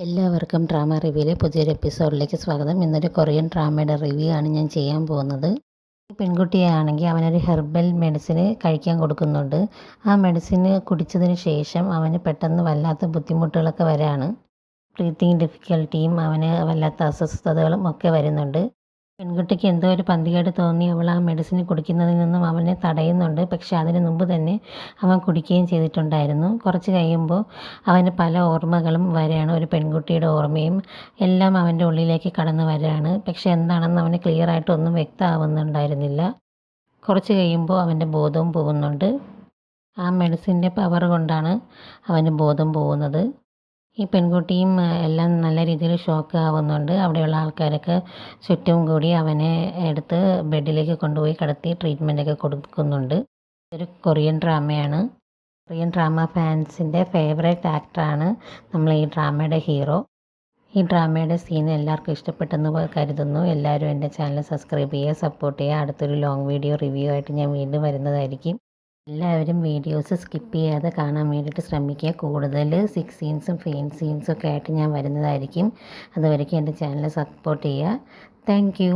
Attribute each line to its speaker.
Speaker 1: എല്ലാവർക്കും ഡ്രാമ റിവ്യൂയിലെ പുതിയൊരു എപ്പിസോഡിലേക്ക് സ്വാഗതം. ഇന്നൊരു കൊറിയൻ ഡ്രാമയുടെ റിവ്യൂ ആണ് ഞാൻ ചെയ്യാൻ പോകുന്നത്. ഈ പെൺകുട്ടിയാണെങ്കിൽ അവനൊരു ഹെർബൽ മെഡിസിന് കഴിക്കാൻ കൊടുക്കുന്നുണ്ട്. ആ മെഡിസിന് കുടിച്ചതിന് ശേഷം അവന് പെട്ടെന്ന് വല്ലാത്ത ബുദ്ധിമുട്ടുകളൊക്കെ വരാണ്. ബ്രീത്തിങ് ഡിഫിക്കൽട്ടിയും അവന് വല്ലാത്ത അസ്വസ്ഥതകളും ഒക്കെ വരുന്നുണ്ട്. പെൺകുട്ടിക്ക് എന്തോ ഒരു പന്തികേട് തോന്നി അവൾ ആ മെഡിസിൻ കുടിക്കുന്നതിൽ നിന്നും അവനെ തടയുന്നുണ്ട്. പക്ഷേ അതിന് മുമ്പ് തന്നെ അവൻ കുടിക്കുകയും ചെയ്തിട്ടുണ്ടായിരുന്നു. കുറച്ച് കഴിയുമ്പോൾ അവന് പല ഓർമ്മകളും വരികയാണ്. ഒരു പെൺകുട്ടിയുടെ ഓർമ്മയും എല്ലാം അവൻ്റെ ഉള്ളിലേക്ക് കടന്നു വരികയാണ്. പക്ഷേ എന്താണെന്ന് അവന് ക്ലിയറായിട്ടൊന്നും വ്യക്തമാവുന്നുണ്ടായിരുന്നില്ല. കുറച്ച് കഴിയുമ്പോൾ അവൻ്റെ ബോധവും പോകുന്നുണ്ട്. ആ മെഡിസിൻ്റെ പവർ കൊണ്ടാണ് അവന് ബോധം പോകുന്നത്. ഈ പെൺകുട്ടിയും എല്ലാം നല്ല രീതിയിൽ ഷോക്ക് ആവുന്നുണ്ട്. അവിടെയുള്ള ആൾക്കാരൊക്കെ ചുറ്റും കൂടി അവനെ എടുത്ത് ബെഡിലേക്ക് കൊണ്ടുപോയി കിടത്തി ട്രീറ്റ്മെൻറ്റൊക്കെ കൊടുക്കുന്നുണ്ട്. ഒരു കൊറിയൻ ഡ്രാമയാണ്. കൊറിയൻ ഡ്രാമ ഫാൻസിൻ്റെ ഫേവറേറ്റ് ആക്ടറാണ് നമ്മൾ ഈ ഡ്രാമയുടെ ഹീറോ. ഈ ഡ്രാമയുടെ സീൻ എല്ലാവർക്കും ഇഷ്ടപ്പെട്ടെന്ന് കരുതുന്നു. എല്ലാവരും എൻ്റെ ചാനൽ സബ്സ്ക്രൈബ് ചെയ്യുക, സപ്പോർട്ട് ചെയ്യുക. അടുത്തൊരു ലോങ് വീഡിയോ റിവ്യൂ ആയിട്ട് ഞാൻ വീണ്ടും വരുന്നതായിരിക്കും. എല്ലാവരും വീഡിയോസ് സ്കിപ്പ് ചെയ്യാതെ കാണാൻ വേണ്ടിയിട്ട് ശ്രമിക്കുക. കൂടുതൽ സിക്സ് സീൻസും ഫെയിൻ സീൻസും ഒക്കെ ആയിട്ട് ഞാൻ വരുന്നതായിരിക്കും. അതുവരേക്കും എൻ്റെ ചാനൽ സപ്പോർട്ട് ചെയ്യുക. Thank you.